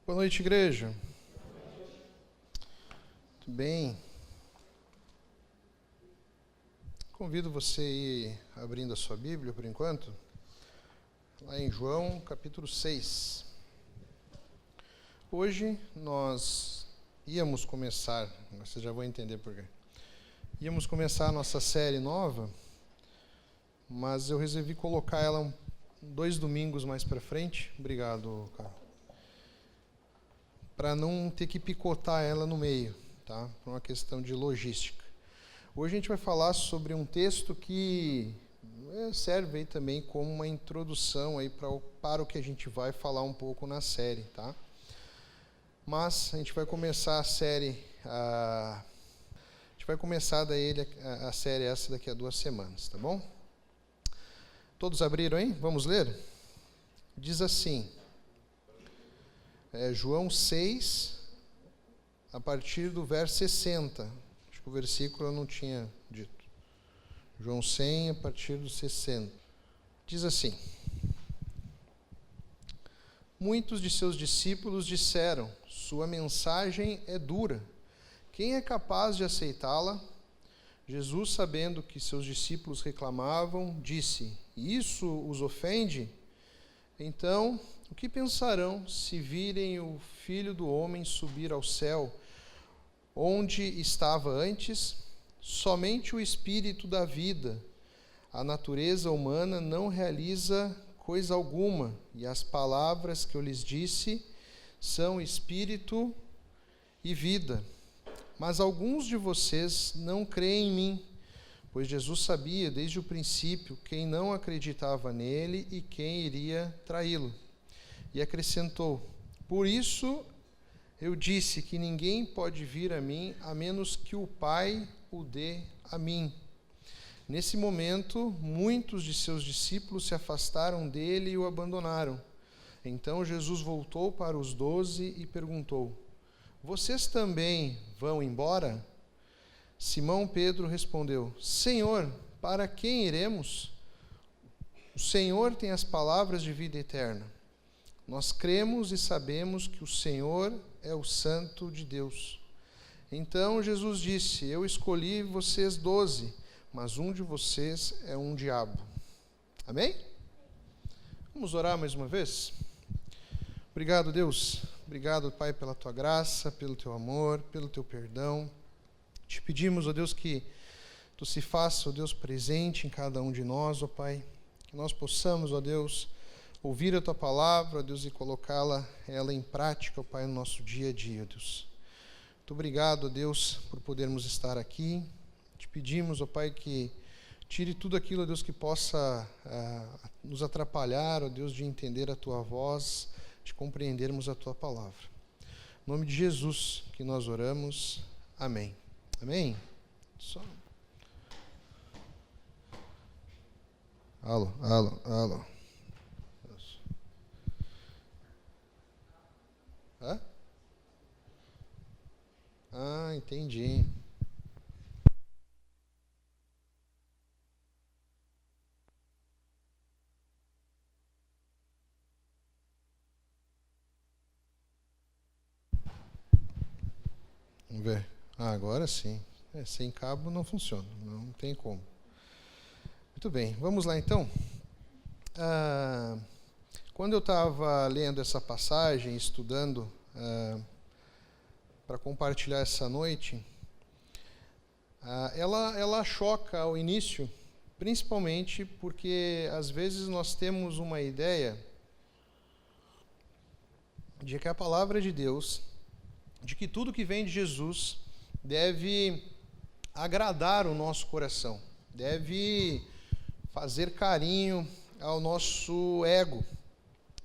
Boa noite, igreja. Tudo bem? Convido você a ir abrindo a sua Bíblia por enquanto, lá em João, capítulo 6. Hoje nós íamos começar, vocês já vão entender por quê. Íamos começar a nossa série nova, mas eu resolvi colocar ela 2 domingos mais para frente. Obrigado, cara. Para não ter que picotar ela no meio, tá? Por uma questão de logística. Hoje a gente vai falar sobre um texto que serve aí também como uma introdução aí para o que a gente vai falar um pouco na série, tá? Mas a gente vai começar a série, a gente vai começar a série essa daqui a 2 semanas, tá bom? Todos abriram aí? Vamos ler? Diz assim, João 6, a partir do verso 60. Acho que o versículo eu não tinha dito. João 100, a partir do 60. Diz assim: Muitos de seus discípulos disseram: sua mensagem é dura. Quem é capaz de aceitá-la? Jesus, sabendo que seus discípulos reclamavam, disse: isso os ofende? Então, o que pensarão se virem o Filho do Homem subir ao céu, onde estava antes? Somente o Espírito da vida. A natureza humana não realiza coisa alguma, e as palavras que eu lhes disse são Espírito e vida. Mas alguns de vocês não creem em mim, pois Jesus sabia desde o princípio quem não acreditava nele e quem iria traí-lo. E acrescentou: por isso eu disse que ninguém pode vir a mim a menos que o Pai o dê a mim. Nesse momento, muitos de seus discípulos se afastaram dele e o abandonaram. Então Jesus voltou para os 12 e perguntou: vocês também vão embora? Simão Pedro respondeu: Senhor, para quem iremos? O Senhor tem as palavras de vida eterna. Nós cremos e sabemos que o Senhor é o Santo de Deus. Então Jesus disse: eu escolhi vocês 12, mas um de vocês é um diabo. Amém? Vamos orar mais uma vez? Obrigado, Deus. Obrigado, Pai, pela Tua graça, pelo Teu amor, pelo Teu perdão. Te pedimos, ó Deus, que Tu se faça, ó Deus, presente em cada um de nós, ó Pai. Que nós possamos, ó Deus, ouvir a Tua palavra, ó Deus, e colocá-la em prática, ó Pai, no nosso dia a dia, ó Deus. Muito obrigado, ó Deus, por podermos estar aqui. Te pedimos, ó Pai, que tire tudo aquilo, ó Deus, que possa nos atrapalhar, ó Deus, de entender a Tua voz, de compreendermos a Tua palavra. Em nome de Jesus que nós oramos. Amém. Amém? Só. Alô. Hã? Ah, entendi. Vamos ver. Agora sim. Sem cabo não funciona, não tem como. Muito bem, vamos lá então. Quando eu estava lendo essa passagem, estudando para compartilhar essa noite, ela choca ao início, principalmente porque às vezes nós temos uma ideia de que a palavra de Deus, de que tudo que vem de Jesus deve agradar o nosso coração, deve fazer carinho ao nosso ego.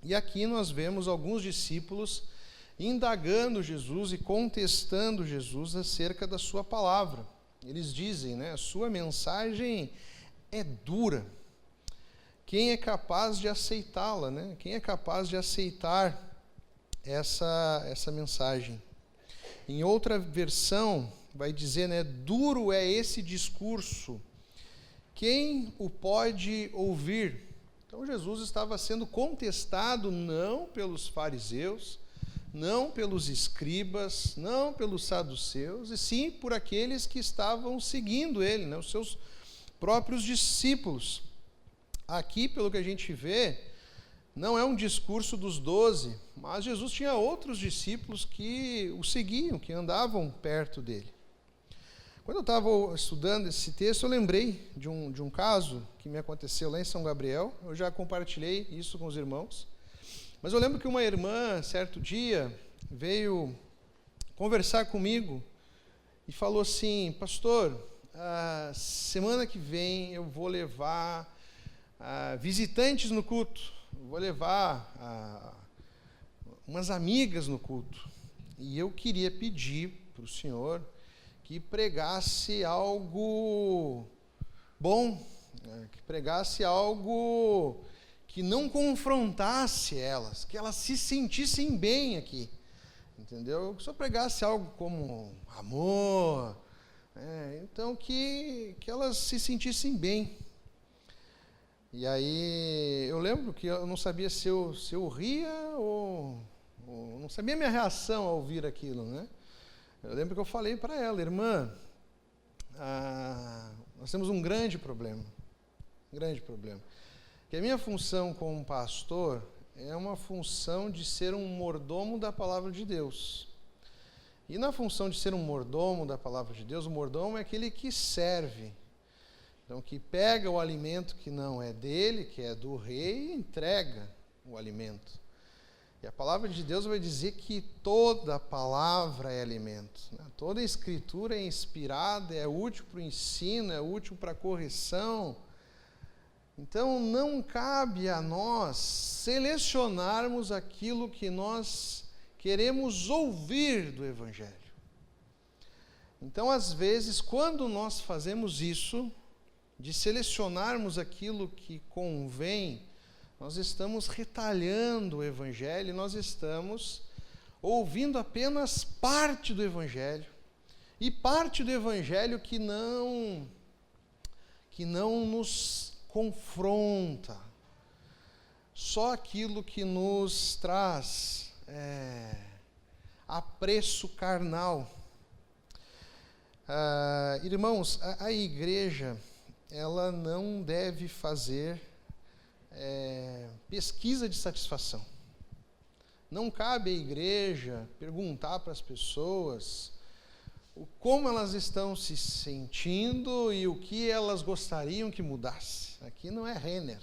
E aqui nós vemos alguns discípulos indagando Jesus e contestando Jesus acerca da sua palavra. Eles dizem, a sua mensagem é dura. Quem é capaz de aceitá-la, Quem é capaz de aceitar essa mensagem? Em outra versão, vai dizer, duro é esse discurso. Quem o pode ouvir? Então Jesus estava sendo contestado não pelos fariseus, não pelos escribas, não pelos saduceus, e sim por aqueles que estavam seguindo ele, né, os seus próprios discípulos. Aqui, pelo que a gente vê, não é um discurso dos 12, mas Jesus tinha outros discípulos que o seguiam, que andavam perto dele. Quando eu estava estudando esse texto, eu lembrei de um caso que me aconteceu lá em São Gabriel. Eu já compartilhei isso com os irmãos. Mas eu lembro que uma irmã, certo dia, veio conversar comigo e falou assim: pastor, a semana que vem eu vou levar visitantes no culto, eu vou levar umas amigas no culto. E eu queria pedir para o senhor que pregasse algo bom, que pregasse algo que não confrontasse elas, que elas se sentissem bem aqui, entendeu? Que o senhor pregasse algo como amor, então que elas se sentissem bem. E aí eu lembro que eu não sabia se eu ria ou não sabia a minha reação ao ouvir aquilo, né? Eu lembro que eu falei para ela: irmã, nós temos um grande problema, que a minha função como pastor é uma função de ser um mordomo da palavra de Deus. E na função de ser um mordomo da palavra de Deus, o mordomo é aquele que serve, então que pega o alimento que não é dele, que é do rei, e entrega o alimento. E a palavra de Deus vai dizer que toda palavra é alimento, né? Toda a escritura é inspirada, é útil para o ensino, é útil para a correção. Então não cabe a nós selecionarmos aquilo que nós queremos ouvir do Evangelho. Então, às vezes, quando nós fazemos isso, de selecionarmos aquilo que convém, nós estamos retalhando o Evangelho, nós estamos ouvindo apenas parte do Evangelho, e parte do Evangelho que não nos confronta, só aquilo que nos traz apreço carnal. Irmãos, a igreja, ela não deve fazer pesquisa de satisfação. Não cabe à igreja perguntar para as pessoas como elas estão se sentindo e o que elas gostariam que mudasse. Aqui não é Renner.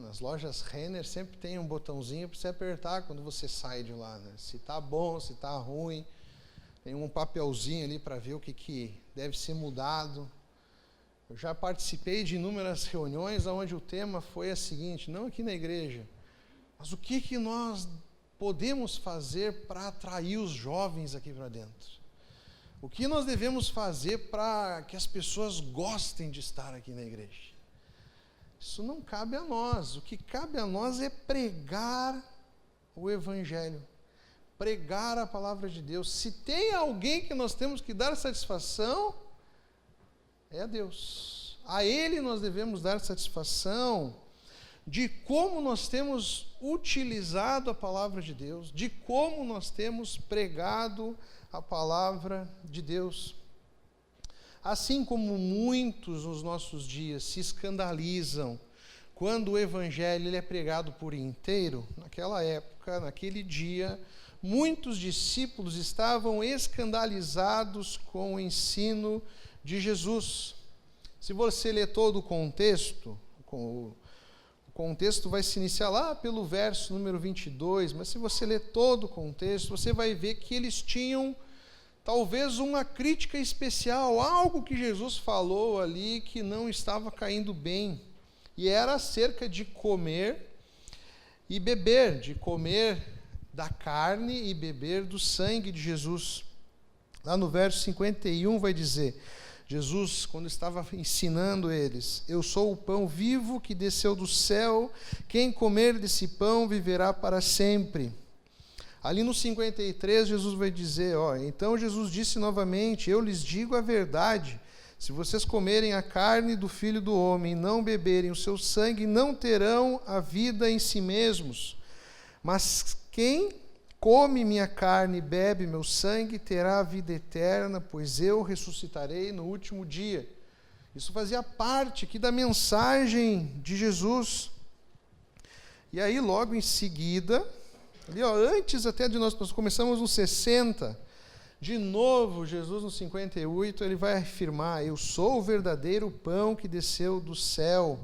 Nas lojas Renner sempre tem um botãozinho para você apertar quando você sai de lá, né? Se está bom, se está ruim. Tem um papelzinho ali para ver o que deve ser mudado. Eu já participei de inúmeras reuniões onde o tema foi a seguinte: não aqui na igreja, mas o que nós podemos fazer para atrair os jovens aqui para dentro? O que nós devemos fazer para que as pessoas gostem de estar aqui na igreja? Isso não cabe a nós. O que cabe a nós é pregar o Evangelho, pregar a palavra de Deus. Se tem alguém que nós temos que dar satisfação, é a Deus. A Ele nós devemos dar satisfação de como nós temos utilizado a palavra de Deus, de como nós temos pregado a palavra de Deus. Assim como muitos nos nossos dias se escandalizam quando o Evangelho ele é pregado por inteiro, naquela época, naquele dia, muitos discípulos estavam escandalizados com o ensino de Jesus. Se você ler todo o contexto, o contexto vai se iniciar lá pelo verso número 22, mas se você ler todo o contexto, você vai ver que eles tinham talvez uma crítica especial, algo que Jesus falou ali que não estava caindo bem, e era acerca de comer e beber, de comer da carne e beber do sangue de Jesus. Lá no verso 51 vai dizer, Jesus, quando estava ensinando eles: eu sou o pão vivo que desceu do céu, quem comer desse pão viverá para sempre. Ali no 53, Jesus vai dizer, então Jesus disse novamente, eu lhes digo a verdade, se vocês comerem a carne do Filho do Homem e não beberem o seu sangue, não terão a vida em si mesmos. Mas quem come minha carne e bebe meu sangue, terá a vida eterna, pois eu ressuscitarei no último dia. Isso fazia parte aqui da mensagem de Jesus. E aí, logo em seguida, ali, antes até de nós começamos no 60, de novo, Jesus no 58, ele vai afirmar: eu sou o verdadeiro pão que desceu do céu.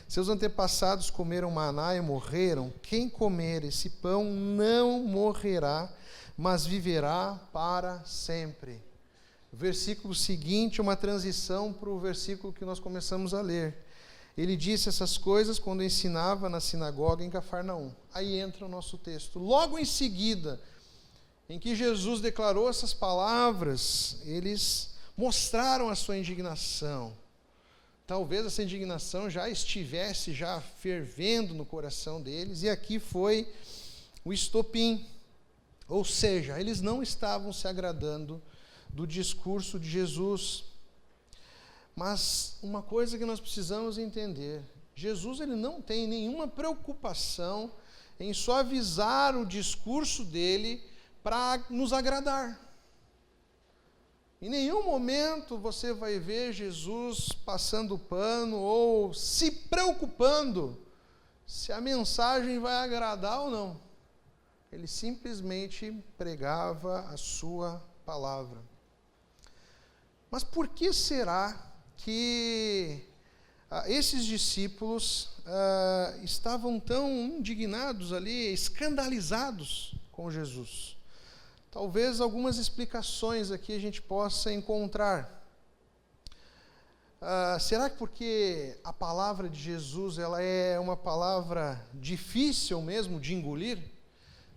Seus antepassados comeram maná e morreram. Quem comer esse pão não morrerá, mas viverá para sempre. O versículo seguinte é uma transição para o versículo que nós começamos a ler. Ele disse essas coisas quando ensinava na sinagoga em Cafarnaum. Aí entra o nosso texto. Logo em seguida, em que Jesus declarou essas palavras, eles mostraram a sua indignação. Talvez essa indignação já estivesse fervendo no coração deles, e aqui foi o estopim. Ou seja, eles não estavam se agradando do discurso de Jesus. Mas uma coisa que nós precisamos entender: Jesus ele não tem nenhuma preocupação em suavizar o discurso dele para nos agradar. Em nenhum momento você vai ver Jesus passando pano ou se preocupando se a mensagem vai agradar ou não. Ele simplesmente pregava a sua palavra. Mas por que será que esses discípulos estavam tão indignados ali, escandalizados com Jesus? Talvez algumas explicações aqui a gente possa encontrar. Será que porque a palavra de Jesus ela é uma palavra difícil mesmo de engolir?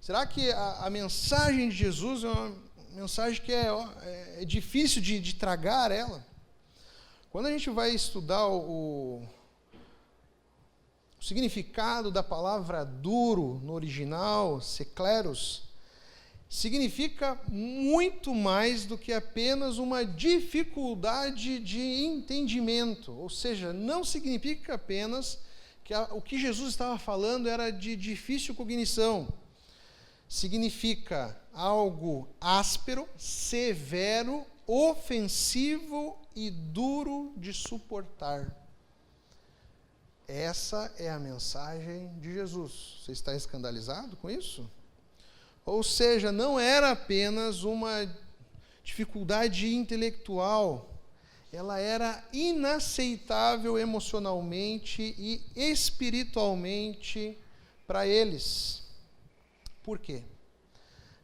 Será que a mensagem de Jesus é uma mensagem que é difícil de tragar ela? Quando a gente vai estudar o significado da palavra duro no original, sekleros, significa muito mais do que apenas uma dificuldade de entendimento. Ou seja, não significa apenas que o que Jesus estava falando era de difícil cognição. Significa algo áspero, severo, ofensivo e duro de suportar. Essa é a mensagem de Jesus. Você está escandalizado com isso? Ou seja, não era apenas uma dificuldade intelectual, ela era inaceitável emocionalmente e espiritualmente para eles. Por quê?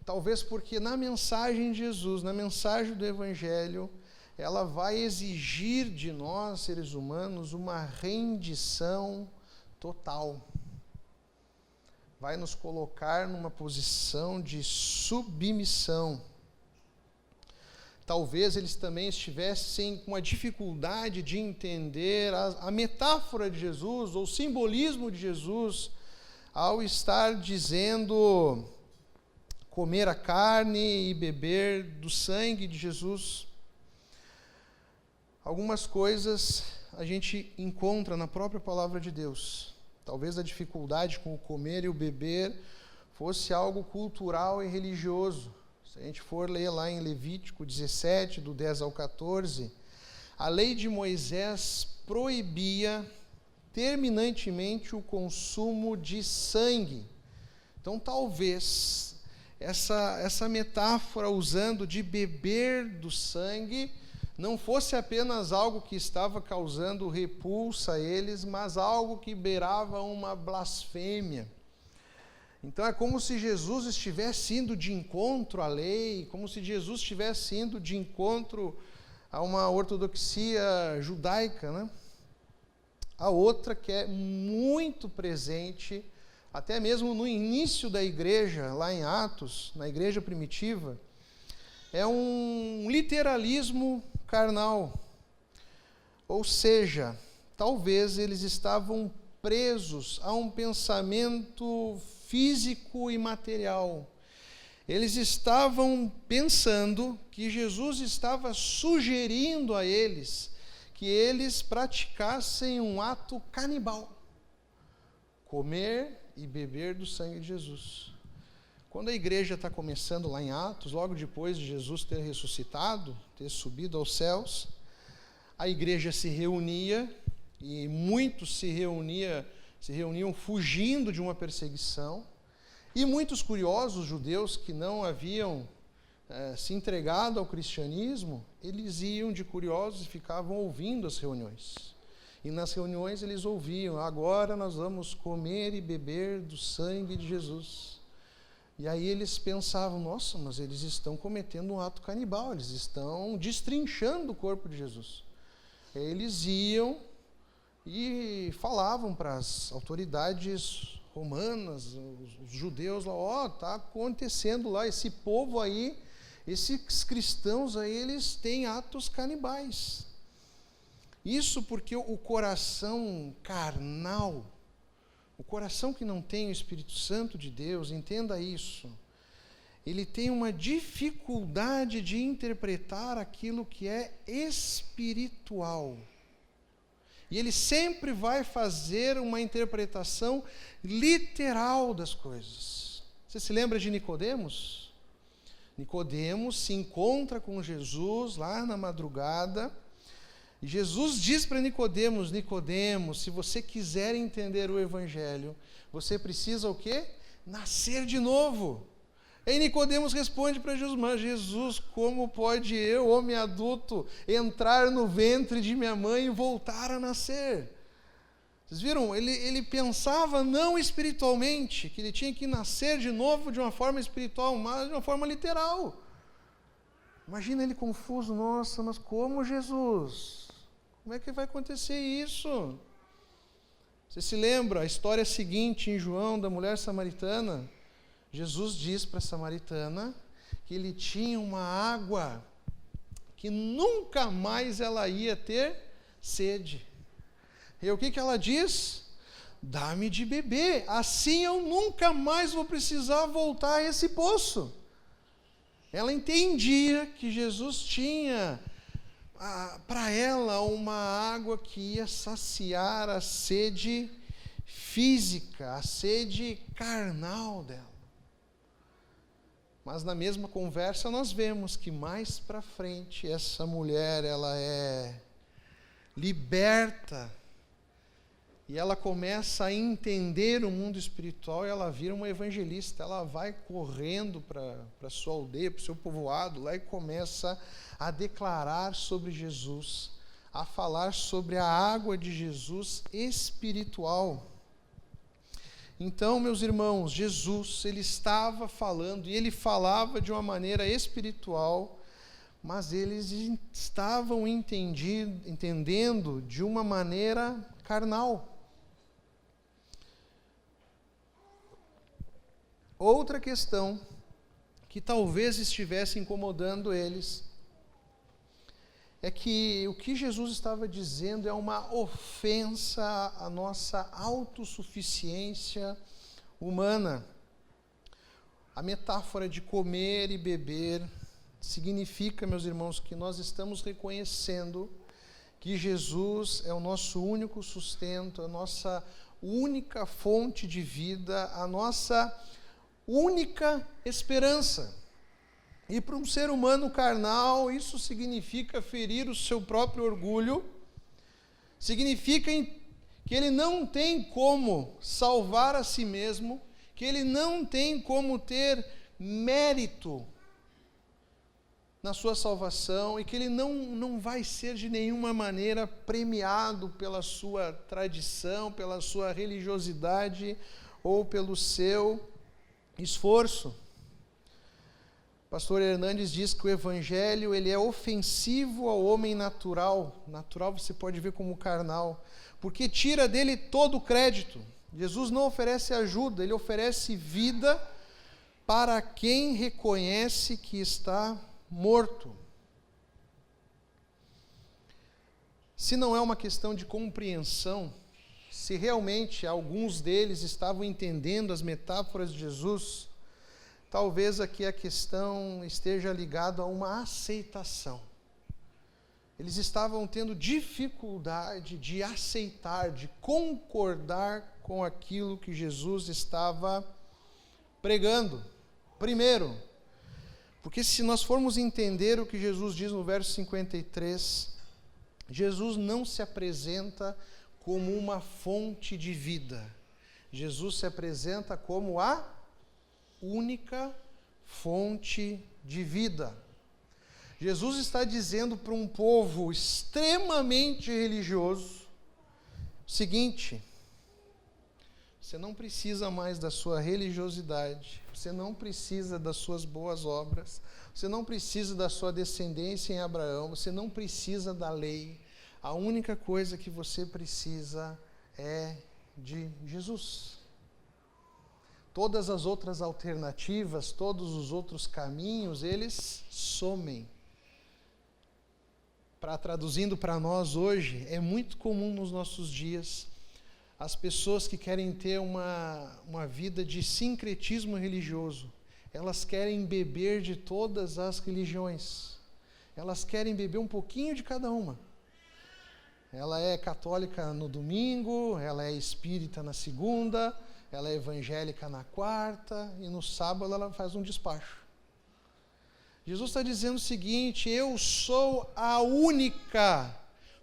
Talvez porque na mensagem de Jesus, na mensagem do Evangelho, ela vai exigir de nós, seres humanos, uma rendição total. Vai nos colocar numa posição de submissão. Talvez eles também estivessem com a dificuldade de entender a metáfora de Jesus, ou o simbolismo de Jesus, ao estar dizendo comer a carne e beber do sangue de Jesus. Algumas coisas a gente encontra na própria palavra de Deus. Talvez a dificuldade com o comer e o beber fosse algo cultural e religioso. Se a gente for ler lá em Levítico 17, do 10 ao 14, a lei de Moisés proibia terminantemente o consumo de sangue. Então, talvez essa metáfora usando de beber do sangue não fosse apenas algo que estava causando repulsa a eles, mas algo que beirava uma blasfêmia. Então é como se Jesus estivesse indo de encontro à lei, como se Jesus estivesse indo de encontro a uma ortodoxia judaica, né? A outra que é muito presente, até mesmo no início da igreja, lá em Atos, na igreja primitiva, é um literalismo carnal. Ou seja, talvez eles estavam presos a um pensamento físico e material. Eles estavam pensando que Jesus estava sugerindo a eles que eles praticassem um ato canibal, comer e beber do sangue de Jesus. Quando a igreja está começando lá em Atos, logo depois de Jesus ter ressuscitado, ter subido aos céus, a igreja se reunia, e muitos se reuniam fugindo de uma perseguição, e muitos curiosos judeus que não haviam se entregado ao cristianismo, eles iam de curiosos e ficavam ouvindo as reuniões. E nas reuniões eles ouviam: agora nós vamos comer e beber do sangue de Jesus. E aí eles pensavam: nossa, mas eles estão cometendo um ato canibal, eles estão destrinchando o corpo de Jesus. Eles iam e falavam para as autoridades romanas, os judeus lá: está acontecendo lá, esse povo aí, esses cristãos aí, eles têm atos canibais. Isso porque o coração carnal, o coração que não tem o Espírito Santo de Deus, entenda isso, ele tem uma dificuldade de interpretar aquilo que é espiritual. E ele sempre vai fazer uma interpretação literal das coisas. Você se lembra de Nicodemos? Nicodemos se encontra com Jesus lá na madrugada, e Jesus diz para Nicodemos: Nicodemos, se você quiser entender o Evangelho, você precisa o quê? Nascer de novo. Aí Nicodemos responde para Jesus: mas Jesus, como pode eu, homem adulto, entrar no ventre de minha mãe e voltar a nascer? Vocês viram? Ele pensava não espiritualmente, que ele tinha que nascer de novo de uma forma espiritual, mas de uma forma literal. Imagina ele confuso: nossa, mas como, Jesus? Como é que vai acontecer isso? Você se lembra a história seguinte em João, da mulher samaritana? Jesus diz para a samaritana que ele tinha uma água que nunca mais ela ia ter sede. E o que ela diz? Dá-me de beber, assim eu nunca mais vou precisar voltar a esse poço. Ela entendia que Jesus tinha para ela uma água que ia saciar a sede física, a sede carnal dela. Mas na mesma conversa nós vemos que mais para frente essa mulher, ela é liberta e ela começa a entender o mundo espiritual, e ela vira uma evangelista. Ela vai correndo para a sua aldeia, para o seu povoado lá, e começa a declarar sobre Jesus, a falar sobre a água de Jesus espiritual. Então, meus irmãos, Jesus, ele estava falando, e ele falava de uma maneira espiritual, mas eles estavam entendendo de uma maneira carnal. Outra questão que talvez estivesse incomodando eles é que o que Jesus estava dizendo é uma ofensa à nossa autossuficiência humana. A metáfora de comer e beber significa, meus irmãos, que nós estamos reconhecendo que Jesus é o nosso único sustento, a nossa única fonte de vida, a nossa única esperança. E para um ser humano carnal, isso significa ferir o seu próprio orgulho, significa que ele não tem como salvar a si mesmo, que ele não tem como ter mérito na sua salvação, e que ele não vai ser de nenhuma maneira premiado pela sua tradição, pela sua religiosidade ou pelo seu esforço. Pastor Hernandes diz que o Evangelho ele é ofensivo ao homem natural. Natural você pode ver como carnal, porque tira dele todo o crédito. Jesus não oferece ajuda, ele oferece vida para quem reconhece que está morto. Se não é uma questão de compreensão, se realmente alguns deles estavam entendendo as metáforas de Jesus, talvez aqui a questão esteja ligada a uma aceitação. Eles estavam tendo dificuldade de aceitar, de concordar com aquilo que Jesus estava pregando. Primeiro, porque se nós formos entender o que Jesus diz no verso 53, Jesus não se apresenta como uma fonte de vida. Jesus se apresenta como a única fonte de vida. Jesus está dizendo para um povo extremamente religioso o seguinte: você não precisa mais da sua religiosidade, você não precisa das suas boas obras, você não precisa da sua descendência em Abraão, você não precisa da lei. A única coisa que você precisa é de Jesus. Todas as outras alternativas, todos os outros caminhos, eles somem. Traduzindo para nós hoje, é muito comum nos nossos dias as pessoas que querem ter uma vida de sincretismo religioso. Elas querem beber de todas as religiões. Elas querem beber um pouquinho de cada uma. Ela é católica no domingo, ela é espírita na segunda, ela é evangélica na quarta, e no sábado ela faz um despacho. Jesus está dizendo o seguinte: eu sou a única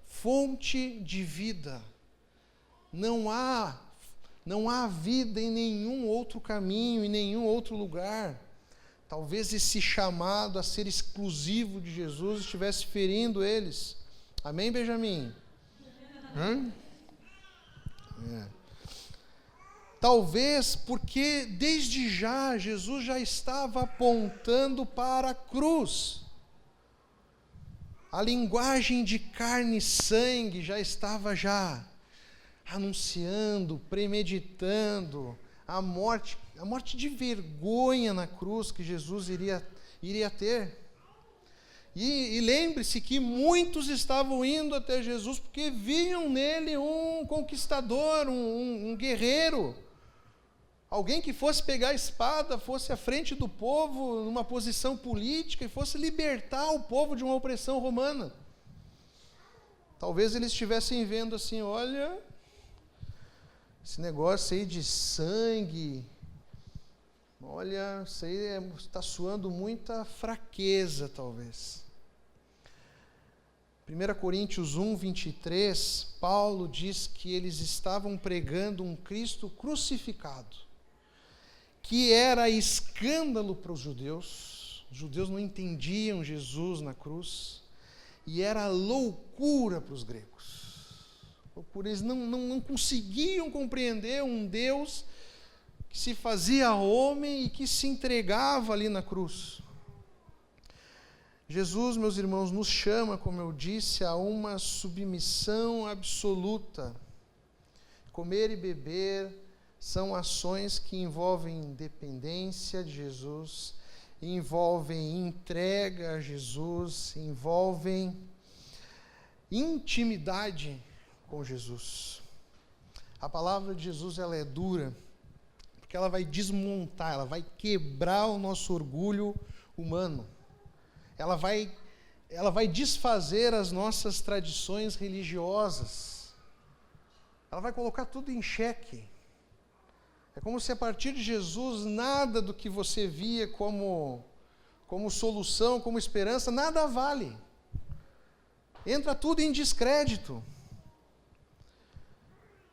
fonte de vida. Não há vida em nenhum outro caminho, em nenhum outro lugar. Talvez esse chamado a ser exclusivo de Jesus estivesse ferindo eles. Amém, Benjamin? Talvez porque desde já Jesus já estava apontando para a cruz. A linguagem de carne e sangue já estava anunciando, premeditando a morte de vergonha na cruz que Jesus iria ter. E lembre-se que muitos estavam indo até Jesus porque viam nele um conquistador, um guerreiro. Alguém que fosse pegar a espada, fosse à frente do povo, numa posição política, e fosse libertar o povo de uma opressão romana. Talvez eles estivessem vendo assim: olha, esse negócio aí de sangue, olha, isso aí está soando muita fraqueza, talvez. 1 Coríntios 1, 23, Paulo diz que eles estavam pregando um Cristo crucificado, que era escândalo para os judeus. Os judeus não entendiam Jesus na cruz, e era loucura para os gregos. Loucura, eles não conseguiam compreender um Deus que se fazia homem e que se entregava ali na cruz. Jesus, meus irmãos, nos chama, como eu disse, a uma submissão absoluta. Comer e beber são ações que envolvem dependência de Jesus, envolvem entrega a Jesus, envolvem intimidade com Jesus. A palavra de Jesus, ela é dura, porque ela vai desmontar, ela vai quebrar o nosso orgulho humano. Ela vai desfazer as nossas tradições religiosas. Ela vai colocar tudo em xeque. É como se a partir de Jesus nada do que você via como solução, como esperança, nada vale. Entra tudo em descrédito.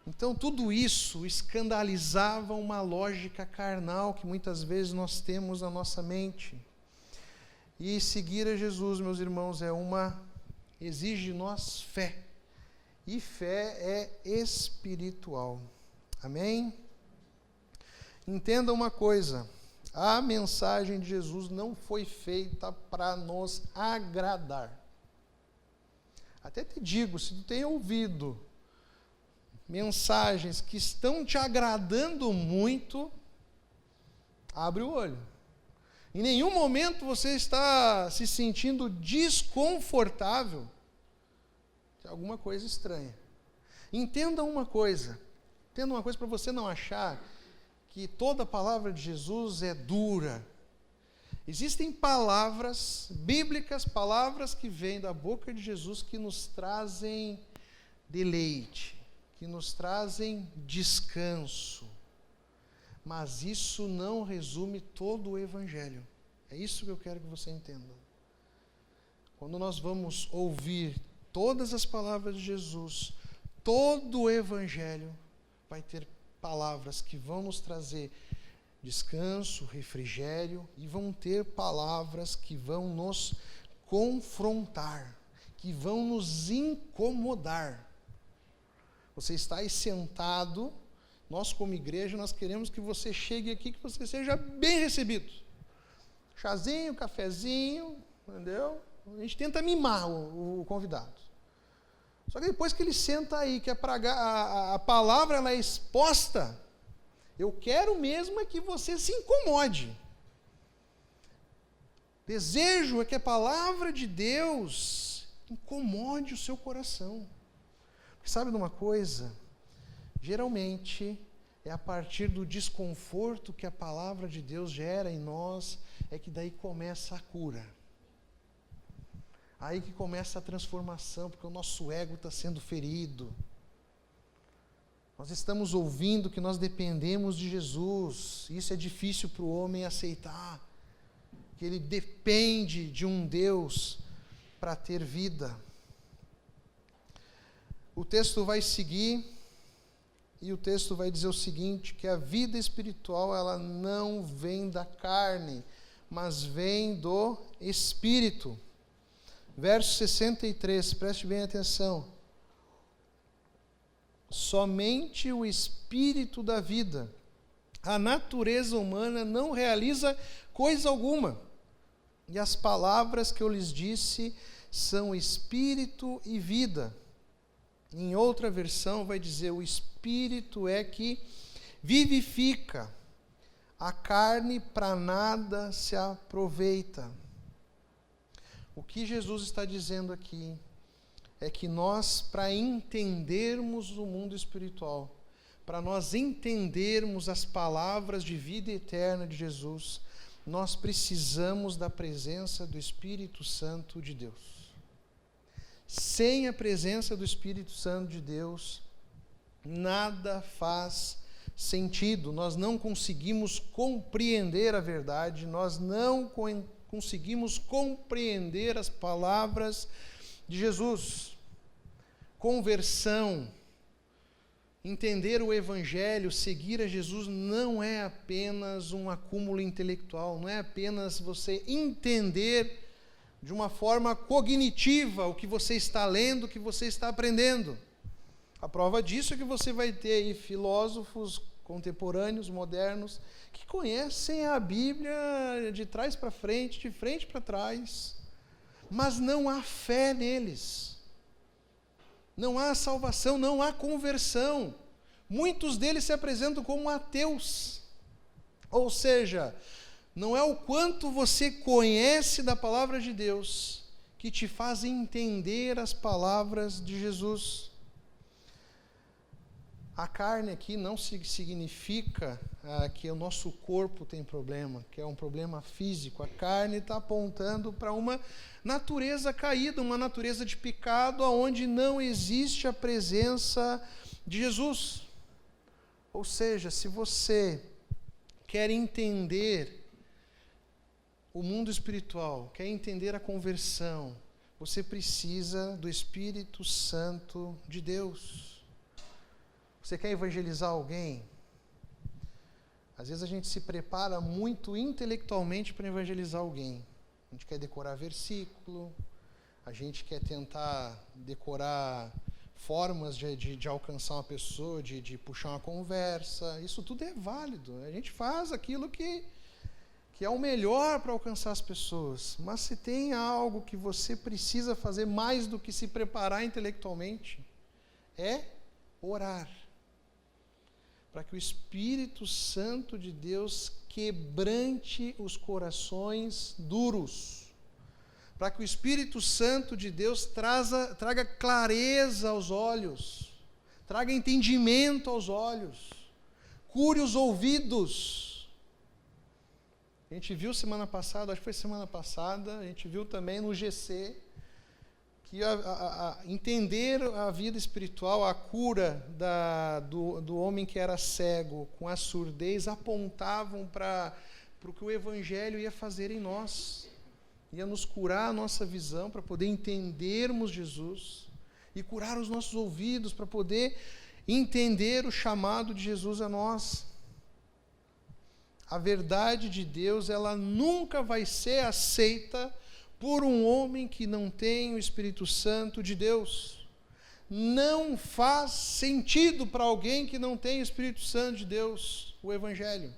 Então tudo isso escandalizava uma lógica carnal que muitas vezes nós temos na nossa mente. E seguir a Jesus, meus irmãos, exige de nós fé. E fé é espiritual. Amém? Entenda uma coisa: a mensagem de Jesus não foi feita para nos agradar. Até te digo, se tu tem ouvido mensagens que estão te agradando muito, abre o olho. Em nenhum momento você está se sentindo desconfortável. Tem alguma coisa estranha. Entenda uma coisa para você não achar que toda a palavra de Jesus é dura. Existem palavras bíblicas, palavras que vêm da boca de Jesus que nos trazem deleite, que nos trazem descanso. Mas isso não resume todo o Evangelho. É isso que eu quero que você entenda. Quando nós vamos ouvir todas as palavras de Jesus, todo o Evangelho vai ter palavras que vão nos trazer descanso, refrigério, e vão ter palavras que vão nos confrontar, que vão nos incomodar. Você está aí sentado, nós como igreja, nós queremos que você chegue aqui, que você seja bem recebido. Chazinho, cafezinho, entendeu? A gente tenta mimar o convidado. Só que depois que ele senta aí, que a palavra ela é exposta, eu quero mesmo é que você se incomode. Desejo é que a palavra de Deus incomode o seu coração. Porque sabe de uma coisa? Geralmente é a partir do desconforto que a palavra de Deus gera em nós, é que daí começa a cura. Aí que começa a transformação, porque o nosso ego está sendo ferido. Nós estamos ouvindo que nós dependemos de Jesus. Isso é difícil para o homem aceitar. Que ele depende de um Deus para ter vida. O texto vai seguir e o texto vai dizer o seguinte, que a vida espiritual ela não vem da carne, mas vem do Espírito. Verso 63, preste bem atenção. Somente o Espírito da vida, a natureza humana não realiza coisa alguma. E as palavras que eu lhes disse são Espírito e vida. Em outra versão vai dizer, o Espírito é que vivifica, a carne para nada se aproveita. O que Jesus está dizendo aqui é que nós, para entendermos o mundo espiritual, para nós entendermos as palavras de vida eterna de Jesus, nós precisamos da presença do Espírito Santo de Deus. Sem a presença do Espírito Santo de Deus, nada faz sentido. Nós não conseguimos compreender a verdade, nós não conseguimos compreender as palavras de Jesus. Conversão, entender o Evangelho, seguir a Jesus, não é apenas um acúmulo intelectual, não é apenas você entender de uma forma cognitiva o que você está lendo, o que você está aprendendo. A prova disso é que você vai ter aí filósofos contemporâneos, modernos, que conhecem a Bíblia de trás para frente, de frente para trás, mas não há fé neles. Não há salvação, não há conversão. Muitos deles se apresentam como ateus. Ou seja, não é o quanto você conhece da palavra de Deus que te faz entender as palavras de Jesus. A carne aqui não significa que o nosso corpo tem problema, que é um problema físico. A carne está apontando para uma natureza caída, uma natureza de pecado, onde não existe a presença de Jesus. Ou seja, se você quer entender o mundo espiritual, quer entender a conversão, você precisa do Espírito Santo de Deus. Você quer evangelizar alguém? Às vezes a gente se prepara muito intelectualmente para evangelizar alguém. A gente quer decorar versículo, a gente quer tentar decorar formas de alcançar uma pessoa, de puxar uma conversa. Isso tudo é válido. A gente faz aquilo que é o melhor para alcançar as pessoas. Mas se tem algo que você precisa fazer mais do que se preparar intelectualmente, é orar. Para que o Espírito Santo de Deus quebrante os corações duros. Para que o Espírito Santo de Deus traga clareza aos olhos, traga entendimento aos olhos, cure os ouvidos. A gente viu semana passada, acho que foi semana passada, a gente viu também no GC, que entender a vida espiritual, a cura do homem que era cego, com a surdez, apontavam para o que o Evangelho ia fazer em nós. Ia nos curar a nossa visão, para poder entendermos Jesus, e curar os nossos ouvidos, para poder entender o chamado de Jesus a nós. A verdade de Deus, ela nunca vai ser aceita por um homem que não tem o Espírito Santo de Deus. Não faz sentido para alguém que não tem o Espírito Santo de Deus o Evangelho.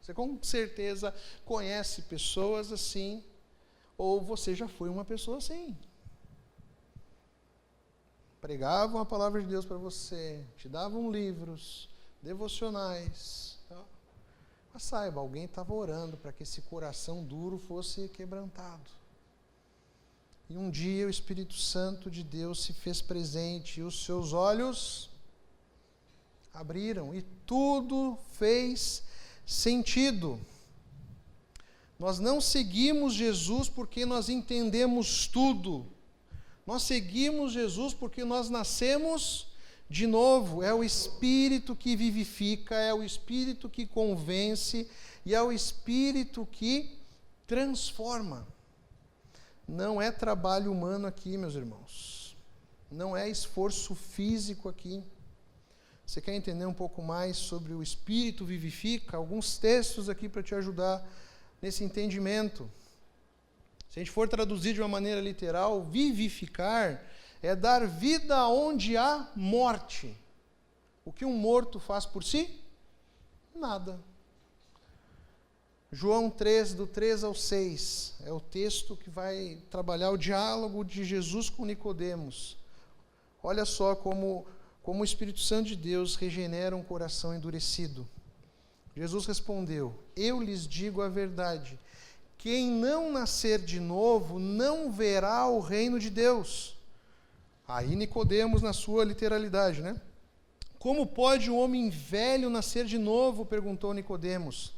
Você com certeza conhece pessoas assim, ou você já foi uma pessoa assim. Pregavam a palavra de Deus para você, te davam livros, devocionais. Mas saiba, alguém estava orando para que esse coração duro fosse quebrantado. E um dia o Espírito Santo de Deus se fez presente e os seus olhos abriram e tudo fez sentido. Nós não seguimos Jesus porque nós entendemos tudo. Nós seguimos Jesus porque nós nascemos de novo. É o Espírito que vivifica, é o Espírito que convence e é o Espírito que transforma. Não é trabalho humano aqui, meus irmãos. Não é esforço físico aqui. Você quer entender um pouco mais sobre o Espírito vivifica? Alguns textos aqui para te ajudar nesse entendimento. Se a gente for traduzir de uma maneira literal, vivificar é dar vida onde há morte. O que um morto faz por si? Nada. João 3, do 3 ao 6, é o texto que vai trabalhar o diálogo de Jesus com Nicodemos. Olha só como o Espírito Santo de Deus regenera um coração endurecido. Jesus respondeu: eu lhes digo a verdade, quem não nascer de novo não verá o reino de Deus. Aí Nicodemos na sua literalidade, né? Como pode um homem velho nascer de novo? Perguntou Nicodemos.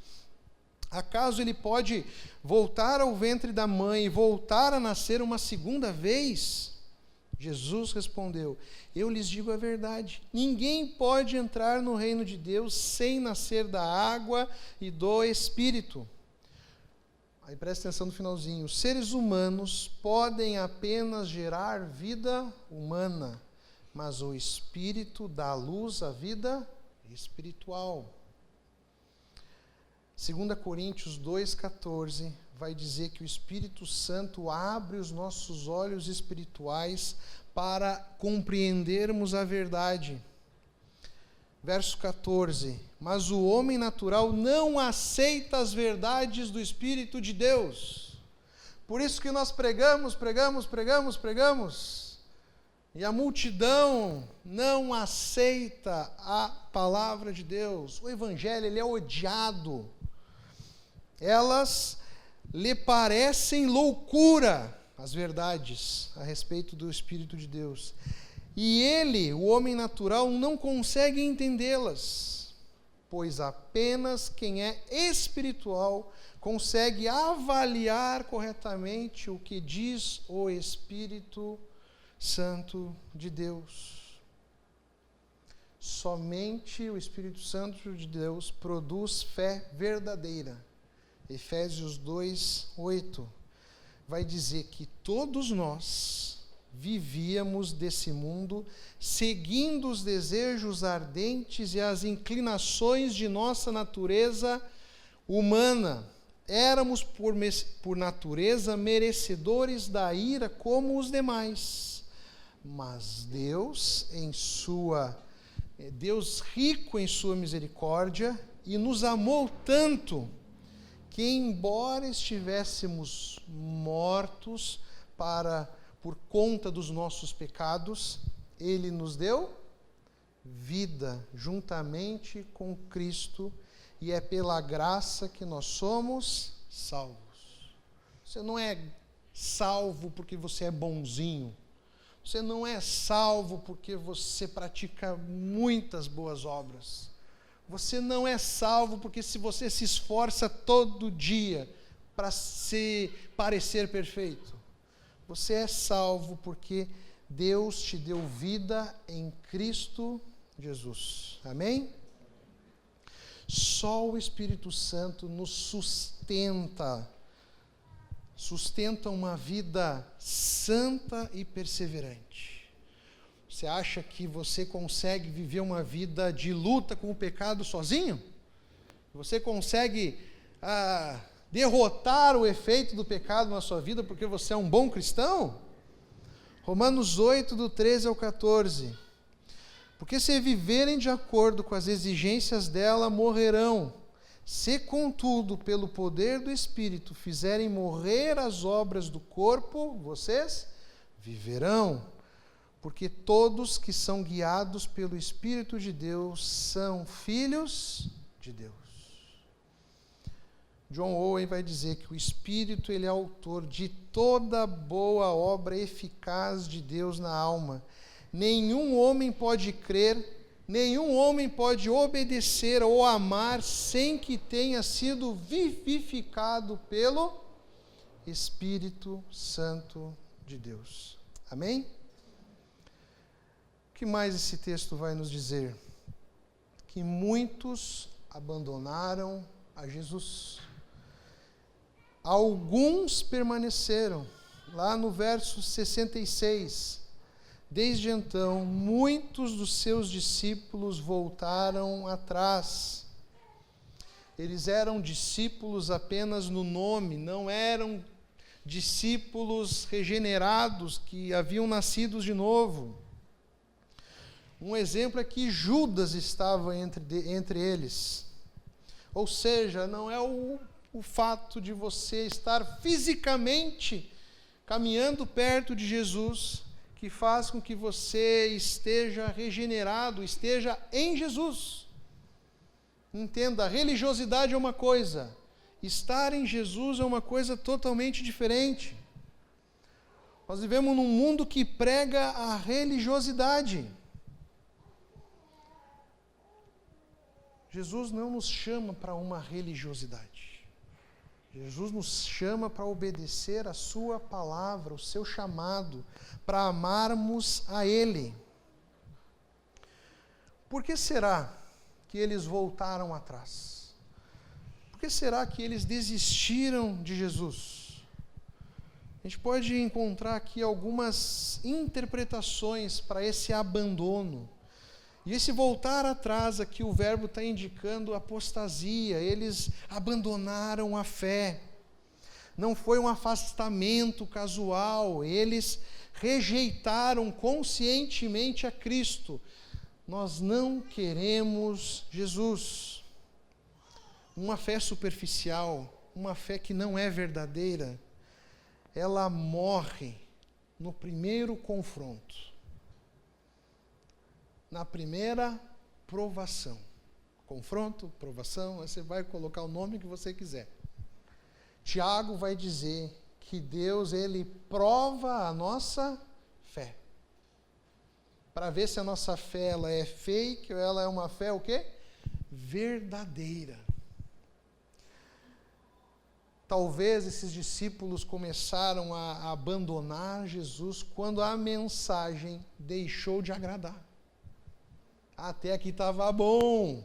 Acaso ele pode voltar ao ventre da mãe e voltar a nascer uma segunda vez? Jesus respondeu: eu lhes digo a verdade, ninguém pode entrar no reino de Deus sem nascer da água e do Espírito. Aí presta atenção no finalzinho. Os seres humanos podem apenas gerar vida humana, mas o Espírito dá luz à vida espiritual. 2 Coríntios 2,14 vai dizer que o Espírito Santo abre os nossos olhos espirituais para compreendermos a verdade. Verso 14: mas o homem natural não aceita as verdades do Espírito de Deus. Por isso que nós pregamos, e a multidão não aceita a palavra de Deus. O Evangelho, ele é odiado. Elas lhe parecem loucura, as verdades a respeito do Espírito de Deus. E ele, o homem natural, não consegue entendê-las, pois apenas quem é espiritual consegue avaliar corretamente o que diz o Espírito Santo de Deus. Somente o Espírito Santo de Deus produz fé verdadeira. Efésios 2:8 vai dizer que todos nós vivíamos desse mundo, seguindo os desejos ardentes e as inclinações de nossa natureza humana. Éramos, por natureza, merecedores da ira como os demais. Mas Deus rico em sua misericórdia, e nos amou tanto, que embora estivéssemos mortos por conta dos nossos pecados, Ele nos deu vida juntamente com Cristo, e é pela graça que nós somos salvos. Você não é salvo porque você é bonzinho. Você não é salvo porque você pratica muitas boas obras. Você não é salvo porque se você se esforça todo dia para se parecer perfeito. Você é salvo porque Deus te deu vida em Cristo Jesus. Amém? Só o Espírito Santo nos sustenta uma vida santa e perseverante. Você acha que você consegue viver uma vida de luta com o pecado sozinho? Você consegue derrotar o efeito do pecado na sua vida porque você é um bom cristão? Romanos 8, do 13 ao 14. Porque se viverem de acordo com as exigências dela, morrerão. Se, contudo, pelo poder do Espírito fizerem morrer as obras do corpo, vocês viverão. Porque todos que são guiados pelo Espírito de Deus são filhos de Deus. John Owen vai dizer que o Espírito ele é autor de toda boa obra eficaz de Deus na alma. Nenhum homem pode crer, nenhum homem pode obedecer ou amar sem que tenha sido vivificado pelo Espírito Santo de Deus. Amém? O que mais esse texto vai nos dizer? Que muitos abandonaram a Jesus. Alguns permaneceram. Lá no verso 66. Desde então, muitos dos seus discípulos voltaram atrás. Eles eram discípulos apenas no nome, não eram discípulos regenerados que haviam nascido de novo. Um exemplo é que Judas estava entre eles. Ou seja, não é o fato de você estar fisicamente caminhando perto de Jesus que faz com que você esteja regenerado, esteja em Jesus. Entenda, a religiosidade é uma coisa, estar em Jesus é uma coisa totalmente diferente. Nós vivemos num mundo que prega a religiosidade. Jesus não nos chama para uma religiosidade. Jesus nos chama para obedecer a sua palavra, o seu chamado, para amarmos a Ele. Por que será que eles voltaram atrás? Por que será que eles desistiram de Jesus? A gente pode encontrar aqui algumas interpretações para esse abandono. E esse voltar atrás aqui, o verbo está indicando apostasia. Eles abandonaram a fé. Não foi um afastamento casual. Eles rejeitaram conscientemente a Cristo. Nós não queremos Jesus. Uma fé superficial, uma fé que não é verdadeira, ela morre no primeiro confronto. Na primeira provação. Confronto, provação, você vai colocar o nome que você quiser. Tiago vai dizer que Deus, ele prova a nossa fé. Para ver se a nossa fé ela é fake ou ela é uma fé o quê? Verdadeira. Talvez esses discípulos começaram a abandonar Jesus quando a mensagem deixou de agradar. Até aqui estava bom.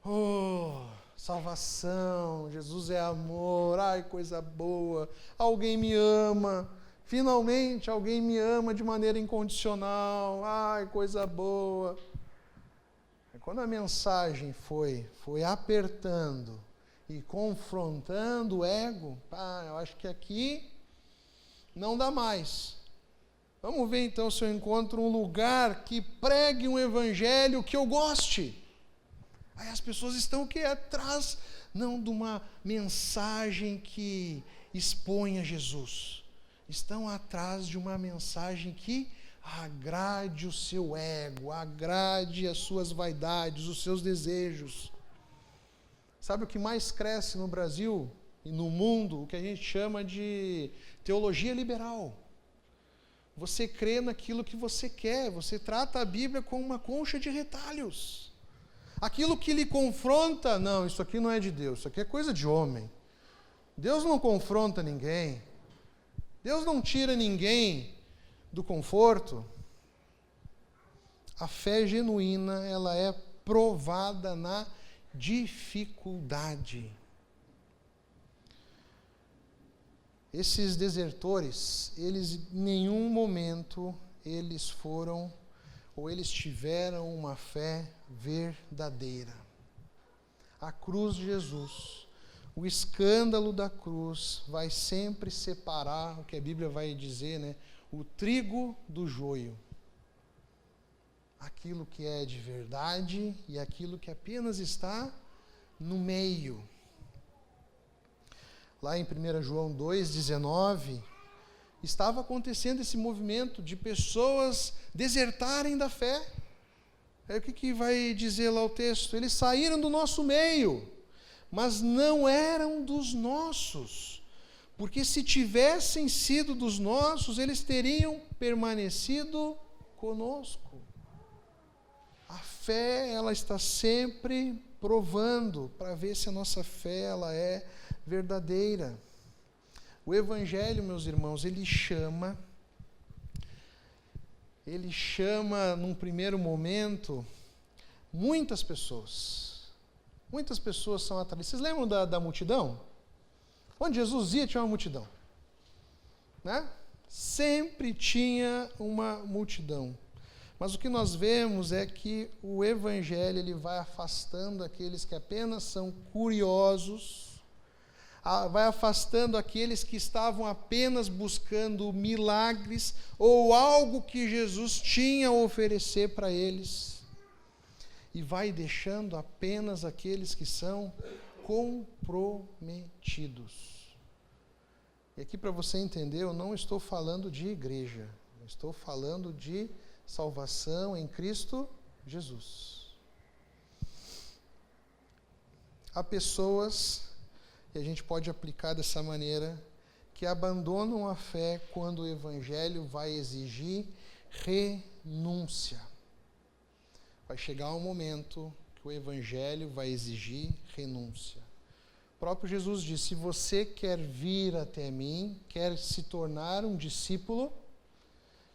Oh, salvação, Jesus é amor, ai, coisa boa. Alguém me ama, finalmente alguém me ama de maneira incondicional, ai, coisa boa. Quando a mensagem foi apertando e confrontando o ego, eu acho que aqui não dá mais. Vamos ver então se eu encontro um lugar que pregue um evangelho que eu goste. Aí as pessoas estão o quê? Atrás, não de uma mensagem que expõe a Jesus. Estão atrás de uma mensagem que agrade o seu ego, agrade as suas vaidades, os seus desejos. Sabe o que mais cresce no Brasil e no mundo? O que a gente chama de teologia liberal. Você crê naquilo que você quer, você trata a Bíblia como uma concha de retalhos. Aquilo que lhe confronta, não, isso aqui não é de Deus, isso aqui é coisa de homem. Deus não confronta ninguém. Deus não tira ninguém do conforto. A fé genuína, ela é provada na dificuldade. Esses desertores, eles em nenhum momento eles foram ou eles tiveram uma fé verdadeira. A cruz de Jesus, o escândalo da cruz vai sempre separar o que a Bíblia vai dizer, né? O trigo do joio. Aquilo que é de verdade e aquilo que apenas está no meio. Lá em 1 João 2,19, estava acontecendo esse movimento de pessoas desertarem da fé. Aí o que vai dizer lá o texto? Eles saíram do nosso meio, mas não eram dos nossos. Porque se tivessem sido dos nossos, eles teriam permanecido conosco. A fé, ela está sempre provando para ver se a nossa fé ela é verdadeira. O Evangelho, meus irmãos, ele chama num primeiro momento muitas pessoas. Muitas pessoas são atraídas. Vocês lembram da multidão? Onde Jesus ia tinha uma multidão, né? Sempre tinha uma multidão. Mas o que nós vemos é que o Evangelho ele vai afastando aqueles que apenas são curiosos, vai afastando aqueles que estavam apenas buscando milagres ou algo que Jesus tinha a oferecer para eles, e vai deixando apenas aqueles que são comprometidos. E aqui, para você entender, eu não estou falando de igreja, eu estou falando de salvação em Cristo Jesus. Há pessoas, e a gente pode aplicar dessa maneira, que abandonam a fé quando o Evangelho vai exigir renúncia. Vai chegar um momento que o Evangelho vai exigir renúncia. O próprio Jesus disse: se você quer vir até mim, quer se tornar um discípulo,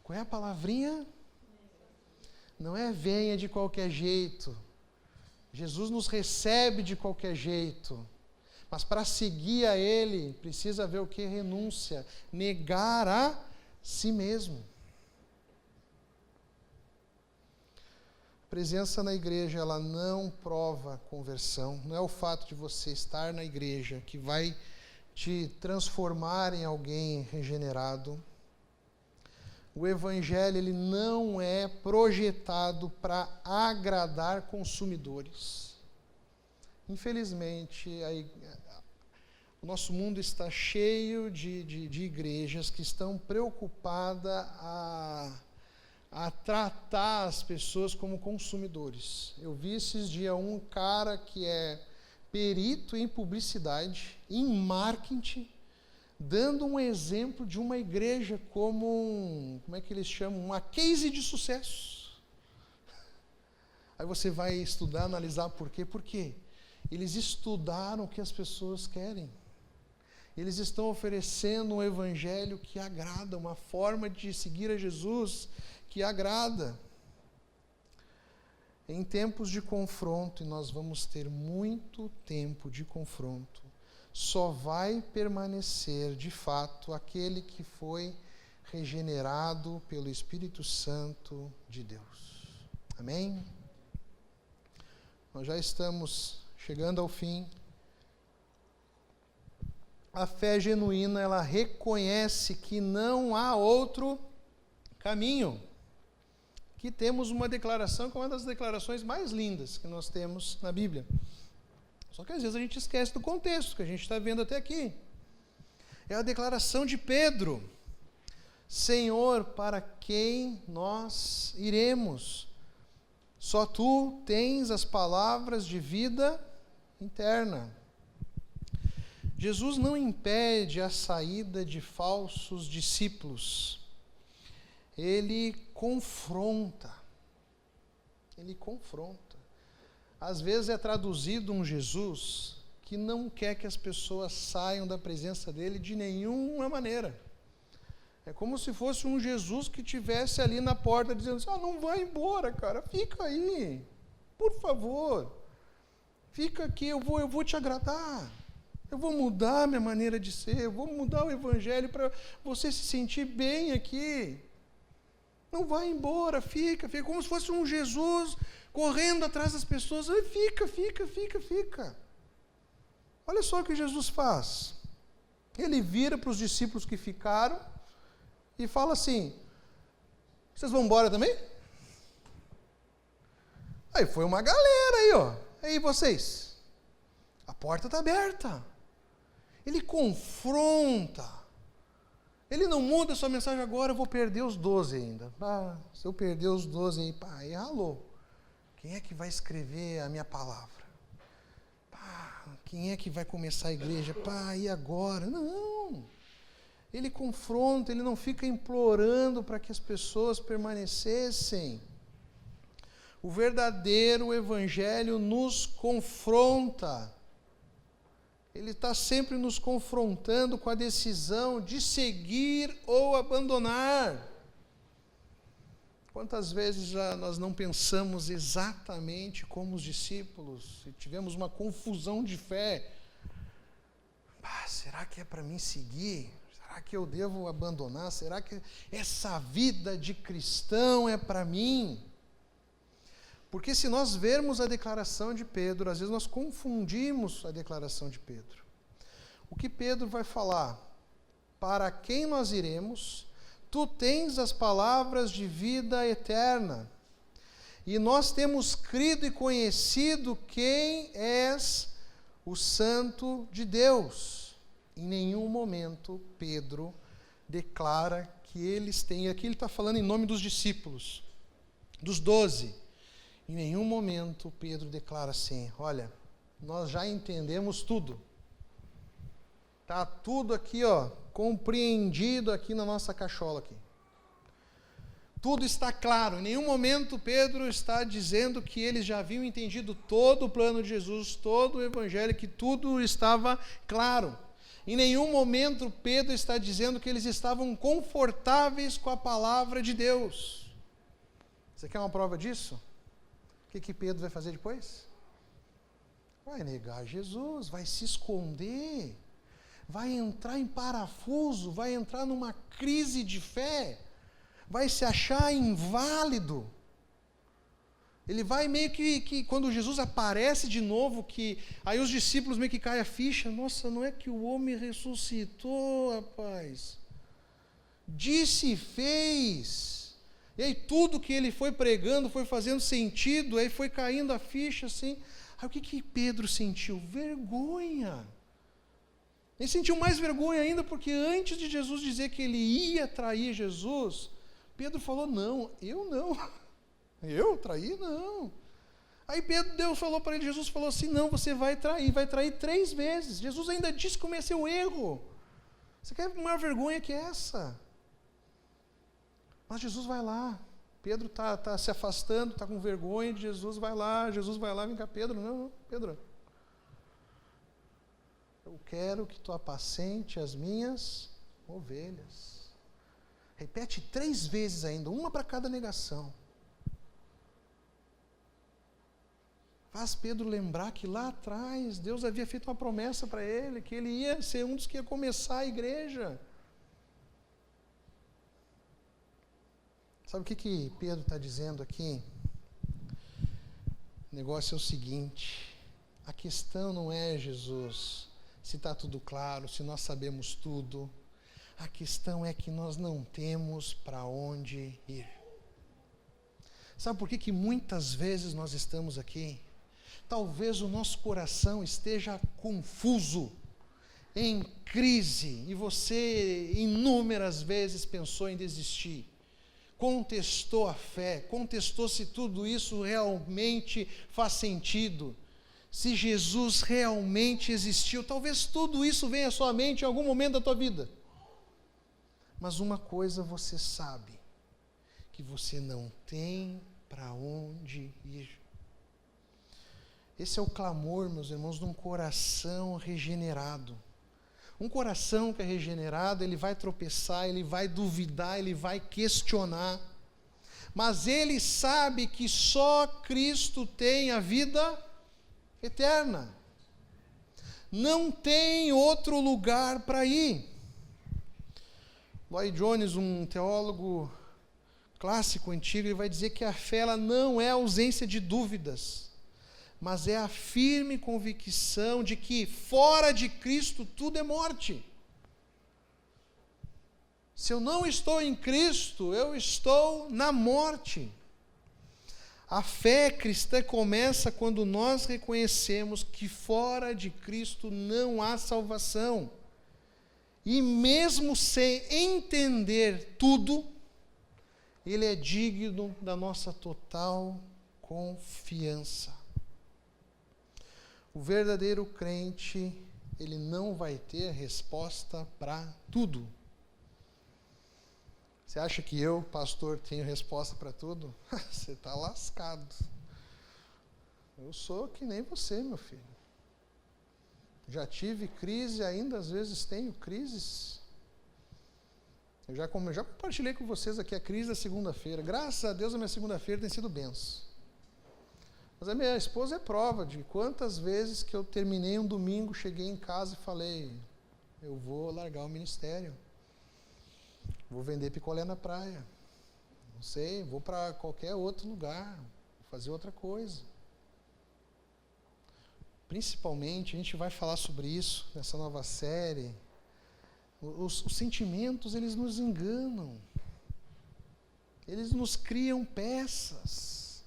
qual é a palavrinha? Não é venha de qualquer jeito. Jesus nos recebe de qualquer jeito. Mas para seguir a Ele, precisa haver o que? Renúncia. Negar a si mesmo. A presença na igreja, ela não prova conversão. Não é o fato de você estar na igreja que vai te transformar em alguém regenerado. O Evangelho ele não é projetado para agradar consumidores. Infelizmente, o nosso mundo está cheio de igrejas que estão preocupadas a tratar as pessoas como consumidores. Eu vi esses dias um cara que é perito em publicidade, em marketing, dando um exemplo de uma igreja como como é que eles chamam? Uma case de sucesso. Aí você vai estudar, analisar por quê? Por quê? Eles estudaram o que as pessoas querem. Eles estão oferecendo um evangelho que agrada, uma forma de seguir a Jesus que agrada. Em tempos de confronto, e nós vamos ter muito tempo de confronto, só vai permanecer, de fato, aquele que foi regenerado pelo Espírito Santo de Deus. Amém? Nós já estamos chegando ao fim. A fé genuína, ela reconhece que não há outro caminho. Aqui temos uma declaração que é uma das declarações mais lindas que nós temos na Bíblia. Só que às vezes a gente esquece do contexto que a gente está vendo até aqui. É a declaração de Pedro: Senhor, para quem nós iremos? Só tu tens as palavras de vida eterna. Jesus não impede a saída de falsos discípulos. Ele confronta. Ele confronta. Às vezes é traduzido um Jesus que não quer que as pessoas saiam da presença dele de nenhuma maneira. É como se fosse um Jesus que estivesse ali na porta dizendo assim, não vai embora, cara, fica aí, por favor, fica aqui, eu vou te agradar, eu vou mudar a minha maneira de ser, eu vou mudar o evangelho para você se sentir bem aqui. Não vai embora, fica, como se fosse um Jesus correndo atrás das pessoas, fica. Olha só o que Jesus faz. Ele vira para os discípulos que ficaram e fala assim, vocês vão embora também? Aí foi uma galera aí, ó. Aí vocês, a porta está aberta. Ele confronta. Ele não muda a sua mensagem agora, eu vou perder os 12 ainda. Se eu perder os 12 aí, aí ralou. Quem é que vai escrever a minha palavra? Quem é que vai começar a igreja? E agora? Não. Ele confronta, ele não fica implorando para que as pessoas permanecessem. O verdadeiro evangelho nos confronta. Ele está sempre nos confrontando com a decisão de seguir ou abandonar. Quantas vezes nós não pensamos exatamente como os discípulos, e tivemos uma confusão de fé. Será que é para mim seguir? Será que eu devo abandonar? Será que essa vida de cristão é para mim? Porque se nós vermos a declaração de Pedro, às vezes nós confundimos a declaração de Pedro. O que Pedro vai falar? Para quem nós iremos? Tu tens as palavras de vida eterna. E nós temos crido e conhecido quem és o Santo de Deus. Em nenhum momento Pedro declara que eles têm, aqui ele está falando em nome dos discípulos, dos 12. Em nenhum momento Pedro declara assim, olha, nós já entendemos tudo. Está tudo aqui, compreendido aqui na nossa cachola aqui. Tudo está claro. Em nenhum momento Pedro está dizendo que eles já haviam entendido todo o plano de Jesus, todo o evangelho, que tudo estava claro. Em nenhum momento Pedro está dizendo que eles estavam confortáveis com a palavra de Deus. Você quer uma prova disso? O que Pedro vai fazer depois? Vai negar Jesus, vai se esconder, vai entrar em parafuso, vai entrar numa crise de fé, vai se achar inválido. Ele vai meio que quando Jesus aparece de novo, que aí os discípulos meio que caem a ficha, nossa, não é que o homem ressuscitou, rapaz. Disse e fez. E aí tudo que ele foi pregando foi fazendo sentido, aí foi caindo a ficha assim. Aí o que Pedro sentiu? Vergonha. Ele sentiu mais vergonha ainda porque antes de Jesus dizer que ele ia trair Jesus, Pedro falou, não, eu não. Eu trair? Não. Aí Deus falou para ele, Jesus falou assim, não, você vai trair 3 vezes. Jesus ainda disse que cometeu erro. Você quer maior vergonha que essa? Mas Jesus vai lá, Pedro está se afastando, está com vergonha de Jesus vai lá, vem cá, Pedro, não, Pedro, eu quero que tu apacente as minhas ovelhas. Repete 3 vezes ainda, uma para cada negação. Faz Pedro lembrar que lá atrás Deus havia feito uma promessa para ele, que ele ia ser um dos que ia começar a igreja. Sabe o que Pedro está dizendo aqui? O negócio é o seguinte, a questão não é Jesus, se está tudo claro, se nós sabemos tudo. A questão é que nós não temos para onde ir. Sabe por que muitas vezes nós estamos aqui? Talvez o nosso coração esteja confuso, em crise, e você inúmeras vezes pensou em desistir. Contestou a fé, contestou se tudo isso realmente faz sentido, se Jesus realmente existiu. Talvez tudo isso venha à sua mente em algum momento da tua vida. Mas uma coisa você sabe, que você não tem para onde ir. Esse é o clamor, meus irmãos, de um coração regenerado. Um coração que é regenerado, ele vai tropeçar, ele vai duvidar, ele vai questionar. Mas ele sabe que só Cristo tem a vida eterna. Não tem outro lugar para ir. Lloyd Jones, um teólogo clássico, antigo, ele vai dizer que a fé ela não é a ausência de dúvidas, mas é a firme convicção de que fora de Cristo tudo é morte. Se eu não estou em Cristo, eu estou na morte. A fé cristã começa quando nós reconhecemos que fora de Cristo não há salvação. E mesmo sem entender tudo, Ele é digno da nossa total confiança. O verdadeiro crente, ele não vai ter resposta para tudo. Você acha que eu, pastor, tenho resposta para tudo? Você está lascado. Eu sou que nem você, meu filho. Já tive crise, ainda às vezes tenho crises. Eu já compartilhei com vocês aqui a crise da segunda-feira. Graças a Deus a minha segunda-feira tem sido benção. Mas a minha esposa é prova de quantas vezes que eu terminei um domingo, cheguei em casa e falei, eu vou largar o ministério. Vou vender picolé na praia. Não sei, vou para qualquer outro lugar, vou fazer outra coisa. Principalmente, a gente vai falar sobre isso nessa nova série. Os sentimentos, eles nos enganam. Eles nos criam peças.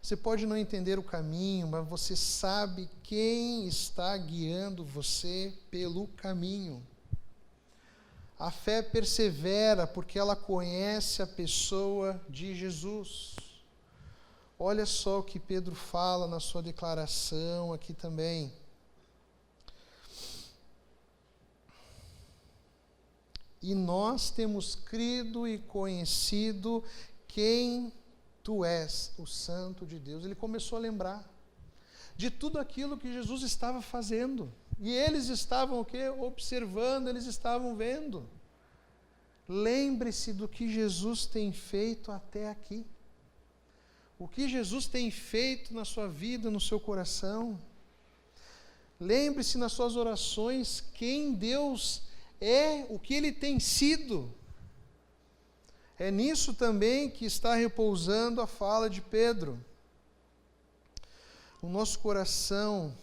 Você pode não entender o caminho, mas você sabe quem está guiando você pelo caminho. A fé persevera porque ela conhece a pessoa de Jesus. Olha só o que Pedro fala na sua declaração aqui também. E nós temos crido e conhecido quem tu és, o Santo de Deus. Ele começou a lembrar de tudo aquilo que Jesus estava fazendo. E eles estavam o quê? Observando, eles estavam vendo. Lembre-se do que Jesus tem feito até aqui. O que Jesus tem feito na sua vida, no seu coração. Lembre-se nas suas orações quem Deus é, o que Ele tem sido. É nisso também que está repousando a fala de Pedro. O nosso coração,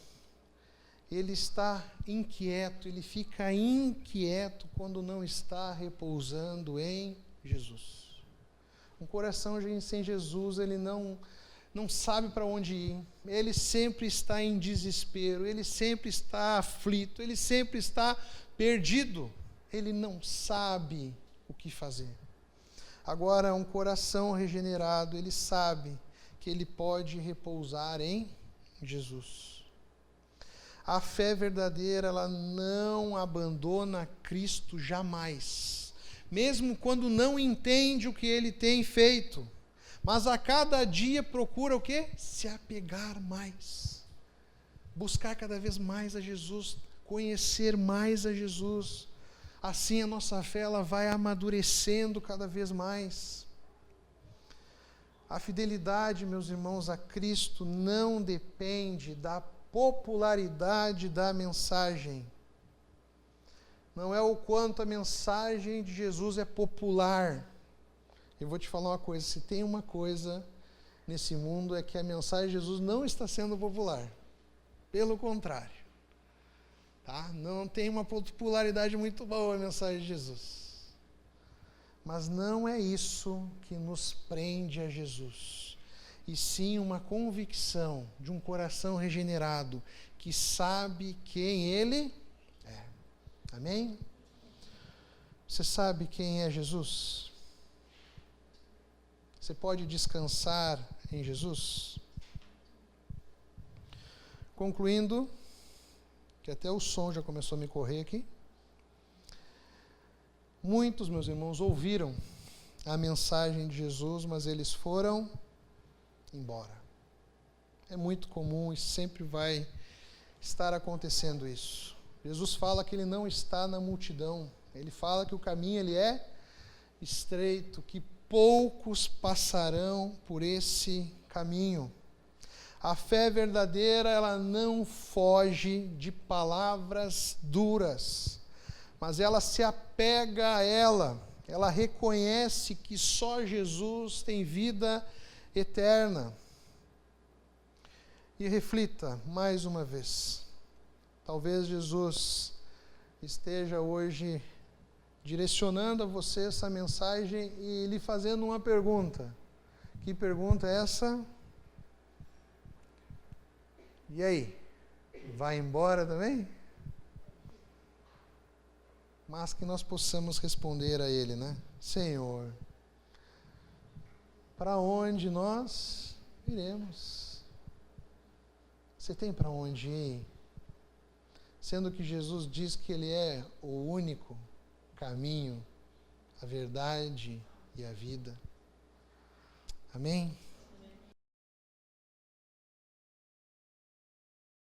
ele está inquieto, ele fica inquieto quando não está repousando em Jesus. Um coração sem Jesus, ele não sabe para onde ir, ele sempre está em desespero, ele sempre está aflito, ele sempre está perdido, ele não sabe o que fazer. Agora, um coração regenerado, ele sabe que ele pode repousar em Jesus. A fé verdadeira, ela não abandona Cristo jamais, mesmo quando não entende o que Ele tem feito, mas a cada dia procura o quê? Se apegar mais, buscar cada vez mais a Jesus, conhecer mais a Jesus. Assim a nossa fé ela vai amadurecendo cada vez mais. A fidelidade, meus irmãos, a Cristo não depende da popularidade da mensagem. Não é o quanto a mensagem de Jesus é popular. Eu vou te falar uma coisa, se tem uma coisa nesse mundo é que a mensagem de Jesus não está sendo popular. Pelo contrário. Tá? Não tem uma popularidade muito boa a mensagem de Jesus. Mas não é isso que nos prende a Jesus. E sim uma convicção de um coração regenerado que sabe quem Ele é. Amém? Você sabe quem é Jesus? Você pode descansar em Jesus? Concluindo, que até o som já começou a me correr aqui. Muitos, meus irmãos, ouviram a mensagem de Jesus, mas eles foram embora. É muito comum e sempre vai estar acontecendo isso. Jesus fala que ele não está na multidão. Ele fala que o caminho ele é estreito, que poucos passarão por esse caminho. A fé verdadeira, ela não foge de palavras duras, mas ela se apega a ela reconhece que só Jesus tem vida eterna. E reflita mais uma vez. Talvez Jesus esteja hoje direcionando a você essa mensagem e lhe fazendo uma pergunta. Que pergunta é essa? E aí? Vai embora também? Mas que nós possamos responder a Ele, né? Senhor, para onde nós iremos? Você tem para onde ir? Sendo que Jesus diz que Ele é o único caminho, a verdade e a vida. Amém?